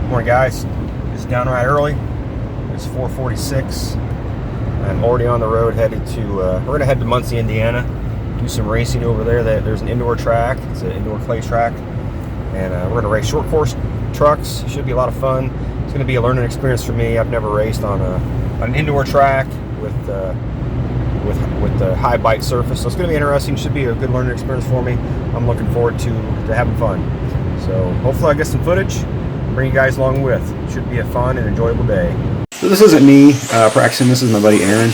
Morning, guys. Just downright early. It's 4:46. I'm already on the road headed to, we're going to head to Muncie, Indiana, do some racing over there. There's an indoor track. It's an indoor clay track. And we're going to race short course trucks. Should be a lot of fun. It's going to be a learning experience for me. I've never raced on an indoor track with the high bite surface. So it's going to be interesting. Should be a good learning experience for me. I'm looking forward to having fun. So hopefully I get some footage. Bring you guys along with. Should be a fun and enjoyable day. So this isn't me practicing. This is my buddy Aaron.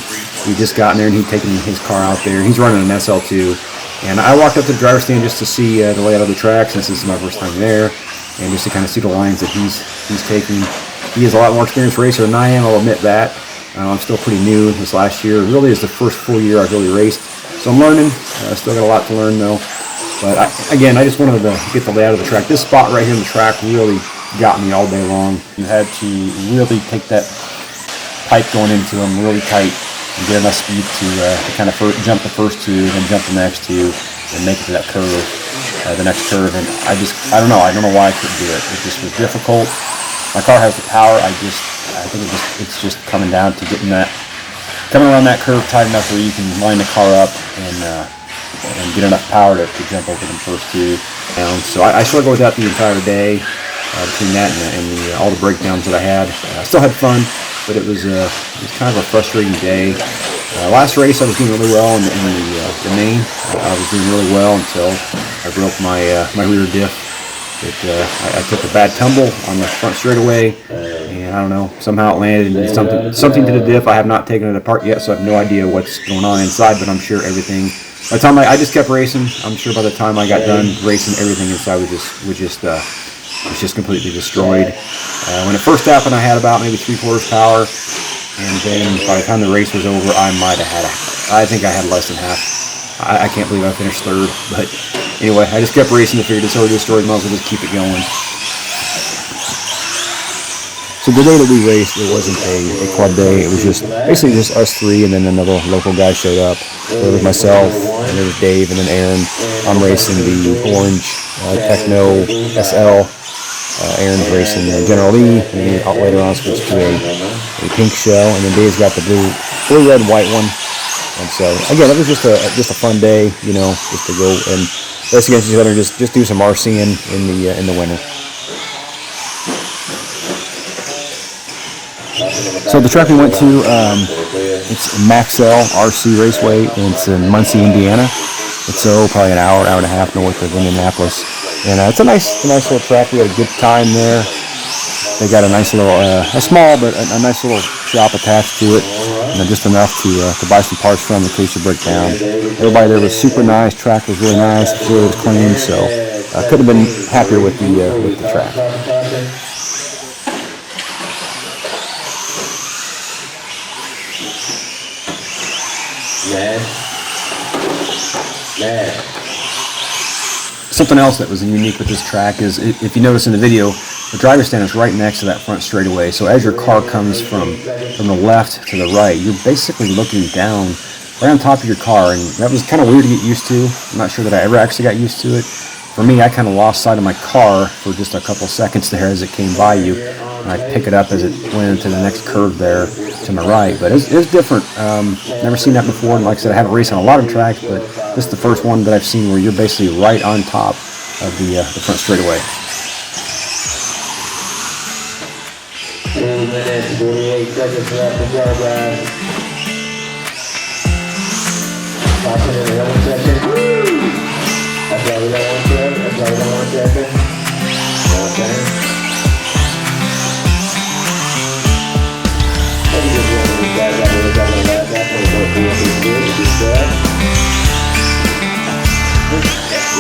We just got in there and he's taking his car out there. He's running an SL2. And I walked up to the driver's stand just to see the layout of the track, since this is my first time there, and just to kind of see the lines that he's taking. He is a lot more experienced racer than I am, I'll admit that. I'm still pretty new. This last year really is the first full year I've really raced. So I'm learning. I still got a lot to learn though. But again, I just wanted to get the layout of the track. This spot right here in the track really got me all day long. You had to really take that pipe going into them really tight and get enough speed to kind of jump the first two, then jump the next two, and make it to that curve, the next curve. And I don't know why I couldn't do it. It just was difficult. My car has the power. I think it's just coming down to coming around that curve tight enough where you can line the car up and get enough power to jump over them first two. So I struggled with that the entire day. Between that and all the breakdowns that I had. I still had fun, but it was kind of a frustrating day. Last race I was doing really well in the main. I was doing really well until I broke my rear diff. I took a bad tumble on the front straightaway, and I don't know, somehow it landed in something to the diff. I have not taken it apart yet, so I have no idea what's going on inside, but I'm sure everything. By the time I just kept racing, I'm sure by the time I got done racing, everything inside was just completely destroyed. When it first happened, I had about maybe 3/4 power, and then by the time the race was over, I think I had less than half. I can't believe I finished third, but anyway, I just kept racing to figure it's already destroyed, might as well just keep it going. So the day that we raced, it wasn't a club day. It was basically just us three, and then another local guy showed up. There was myself, and there was Dave, and then Aaron. I'm racing the orange Tekno SL. Aaron's racing General Lee, and then later on switched to a pink shell, and then Dave's got the blue, red, and white one. And so again, it was just a fun day, just to go and race against each other, and just do some RCing in the winter. So the track we went to, it's Maxsel RC Raceway, and it's in Muncie, Indiana. It's probably an hour and a half north of Indianapolis. And it's a nice little track. We had a good time there. They got a nice little, small but a nice little shop attached to it, and just enough to buy some parts from in case you break down. Everybody there was super nice. Track was really nice. The fluid was clean, so I could have been happier with the track. Something else that was unique with this track is, if you notice in the video, the driver's stand is right next to that front straightaway. So as your car comes from the left to the right, you're basically looking down right on top of your car, and that was kind of weird to get used to. I'm not sure that I ever actually got used to it. For me, I kind of lost sight of my car for just a couple seconds there as it came by you, and I pick it up as it went into the next curve there to my right. But it's different. Never seen that before, and like I said, I haven't raced on a lot of tracks, but this is the first one that I've seen where you're basically right on top of the front straightaway. 2 minutes, 48 seconds left to go, guys. Passing in 11 seconds. Woo! That's why we got 1 second. That's why we got 1 second. 1 second. Let me just run this guy back to the top of the last. That's what we're going to do. Good stuff. Good stuff.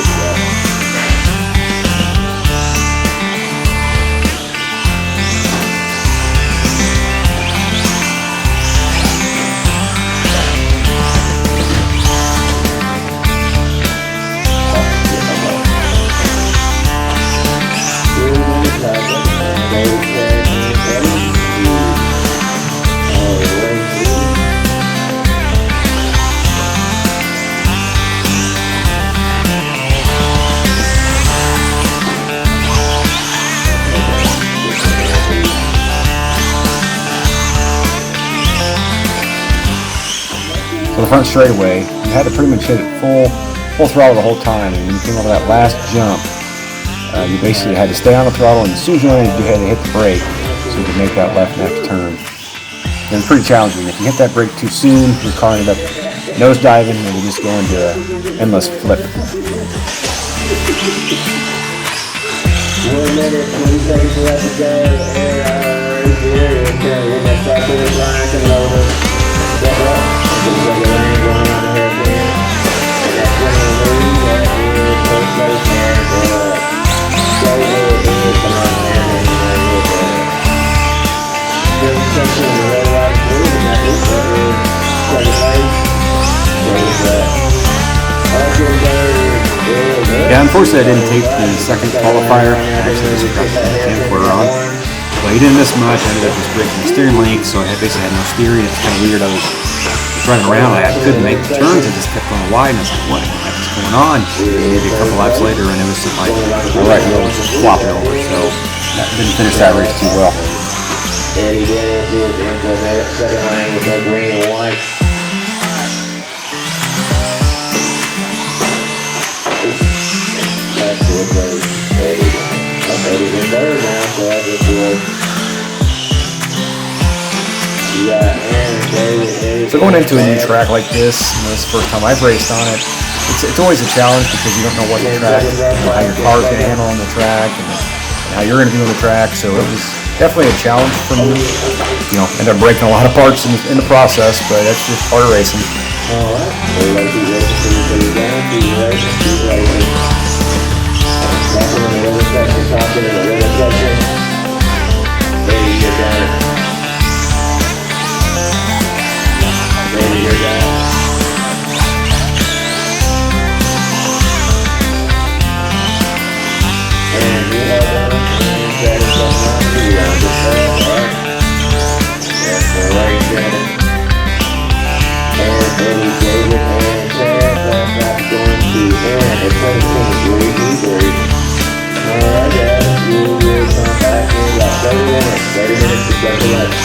the front straightaway, you had to pretty much hit it full throttle the whole time. And when you came over that last jump, you basically had to stay on the throttle, and as soon as you landed, you had to hit the brake so you could make that left turn. It was pretty challenging. If you hit that brake too soon, your car ended up nose diving and would just go into an endless flip. 1 minute, 20 seconds left to go. Here it comes. In that start finish line, coming over. Step up. Looks like a lane going on ahead there. And that's going to lead. That is first place there. David is come on there. And he's going to hit that. First section of the red light blue. And that is second place. There's that. Yeah, unfortunately I didn't take the second qualifier. I actually just got the 10th quarter on. But he didn't miss much. I ended up just breaking the steering link, so I basically had no steering. It's kind of weird. I was running around. I couldn't make the turns. I just kept going wide, and I was like, what the heck is going on? Maybe a couple laps later, and it was just like my right wheel was just flopping over. So I didn't finish that race too well. And he did into the second lane with no green and white. Eddie's in third now, so I just will. You got Aaron, David. So going into a new track like this, this is the first time I've raced on it. It's always a challenge because you don't know what the track, how your car's going to handle on the track, and how you're going to be on the track. So it was definitely a challenge for me. Ended up breaking a lot of parts in the process, but that's just part of racing. All right. Back in the other section, talking in the other section. Maybe you're down. Maybe you're down. And you are down. And that is the Muncie on the trail, right? That's the right Shannon. And Eddie, David, and Chad. That's not going to end at 17-3. Alright guys, we will come back in about 30 minutes to start the lunch.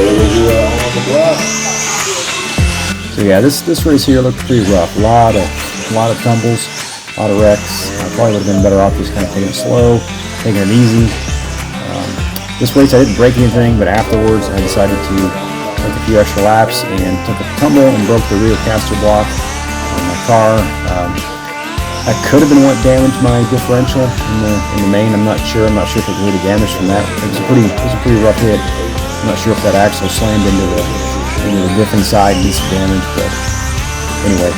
On the block. So yeah, this race here looked pretty rough. A lot of tumbles, a lot of wrecks. I probably would have been better off just kind of taking it slow, taking it easy. This race I didn't break anything, but afterwards I decided to take a few extra laps and took a tumble and broke the rear caster block on my car. That could have been what damaged my differential in the main. I'm not sure if it was really damaged from that. It was a pretty rough hit. I'm not sure if that axle slammed into the diff inside and did some damage, but anyway,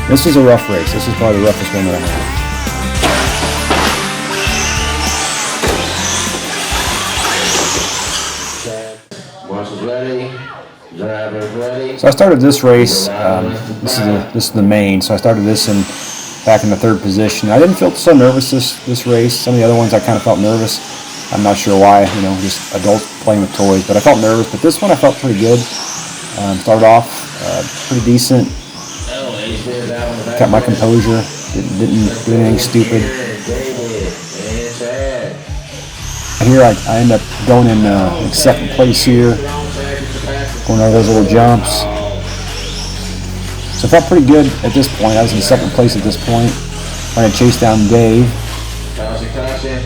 this was a rough race. This is probably the roughest one that I had. Ready, driver ready. So I started this race. This is the main. So I started this back in the third position. I didn't feel so nervous this race. Some of the other ones I kind of felt nervous. I'm not sure why. Just adults playing with toys. But I felt nervous. But this one I felt pretty good. Started off pretty decent. Kept my composure. Didn't do anything stupid. Here I end up going in second place here. Going over those little jumps. So I felt pretty good at this point. I was in second place at this point. Trying to chase down Dave. Caution.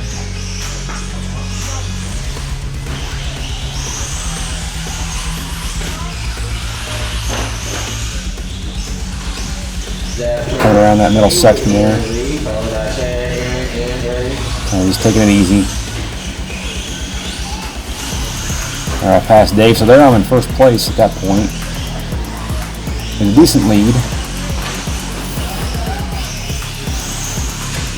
Coming around that middle section there. Just taking it easy. I passed Dave, so there I'm in first place at that point. There's a decent lead.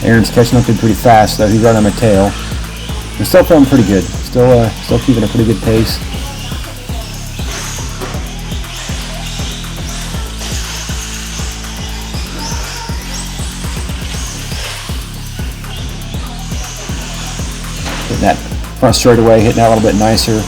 Aaron's catching up to pretty fast, though. He's right on my tail. I'm still feeling pretty good. Still keeping a pretty good pace. Getting that front straightaway, hitting that a little bit nicer.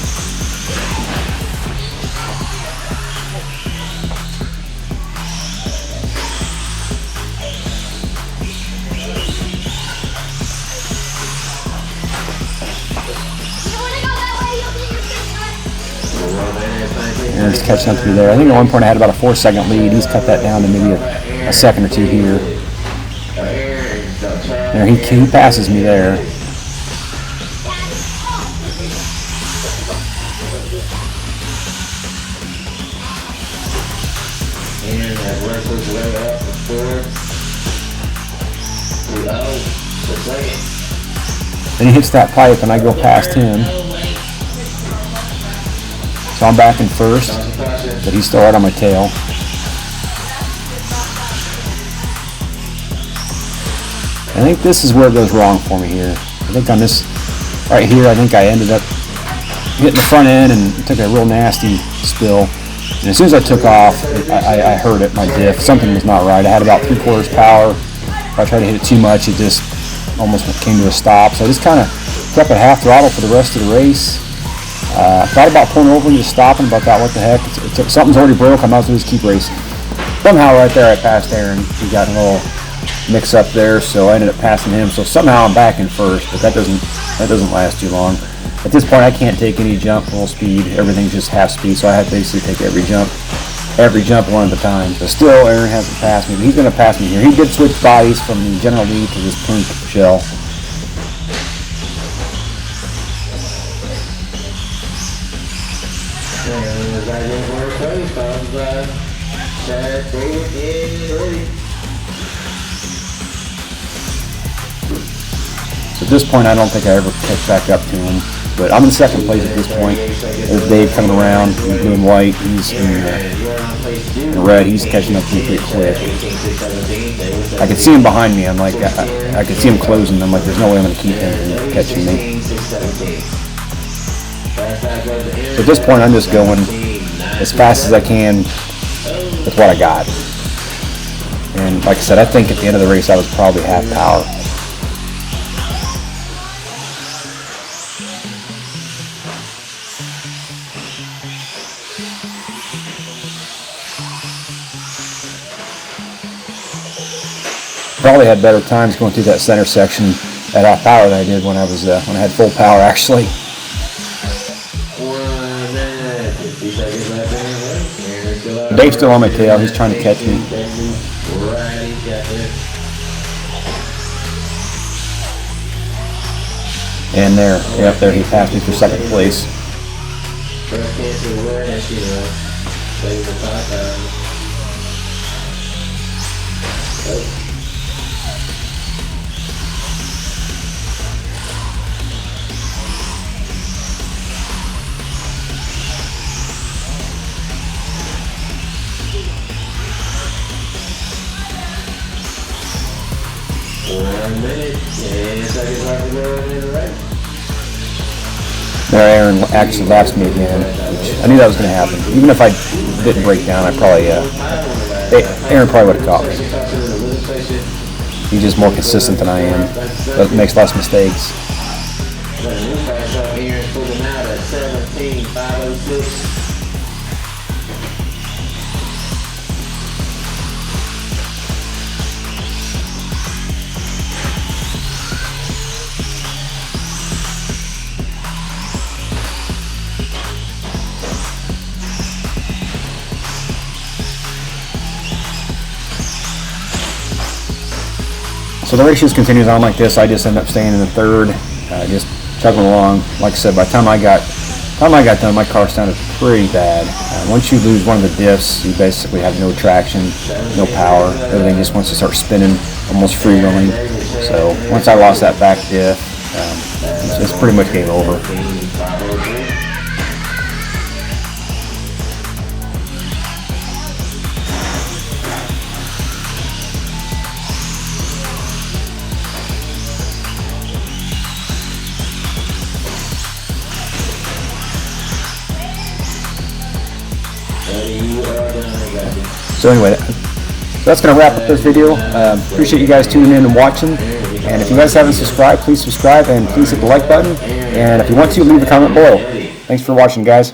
Aaron's catching up to me there. I think at one point I had about a 4-second lead. He's cut that down to maybe a second or two here. There, he passes me there. And that works his way up to 4. Then he hits that pipe and I go past him. So I'm back in first, but he's still right on my tail. I think this is where it goes wrong for me here. I think on this right here, I think I ended up hitting the front end and took a real nasty spill. And as soon as I took off, I heard it, my diff. Something was not right. I had about 3/4 power. If I tried to hit it too much, it just almost came to a stop. So I just kind of kept at half throttle for the rest of the race. Thought about pulling over and just stopping, but thought, what the heck, something's already broke, I might as well just keep racing. Somehow right there I passed Aaron. He got a little mix up there, so I ended up passing him. So somehow I'm back in first, but that doesn't last too long. At this point I can't take any jump full speed. Everything's just half speed, so I have to basically take every jump one at a time. But still Aaron hasn't passed me, but he's going to pass me here. He did switch bodies from the general lead to this pink shell. So at this point, I don't think I ever catch back up to him. But I'm in second place at this point. There's Dave coming around in blue and white. He's in red. He's catching up to me pretty quick. I could see him behind me. I'm like, I could see him closing. I'm like, there's no way I'm going to keep him from catching me. So at this point, I'm just going as fast as I can with what I got. And like I said, I think at the end of the race, I was probably half power. Probably had better times going through that center section at half power than I did when I had full power actually. 1 minute, 50 seconds left in the race. Dave's still on my tail. He's trying to catch me. And there, yep, there he passed me for second place. Breast cancer awareness, you know, save the 5,000. There, Aaron actually laps me again, which I knew that was going to happen. Even if I didn't break down, I probably, Aaron probably would have caught me. He's just more consistent than I am. But makes less mistakes. So the race just continues on like this. I just end up staying in the third, just chugging along. Like I said, by the time I got done, my car sounded pretty bad. Once you lose one of the diffs, you basically have no traction, no power. Everything just wants to start spinning, almost freewheeling. So once I lost that back diff, it's pretty much game over. So anyway, that's going to wrap up this video. Appreciate you guys tuning in and watching. And if you guys haven't subscribed, please subscribe and please hit the like button. And if you want to, leave a comment below. Thanks for watching, guys.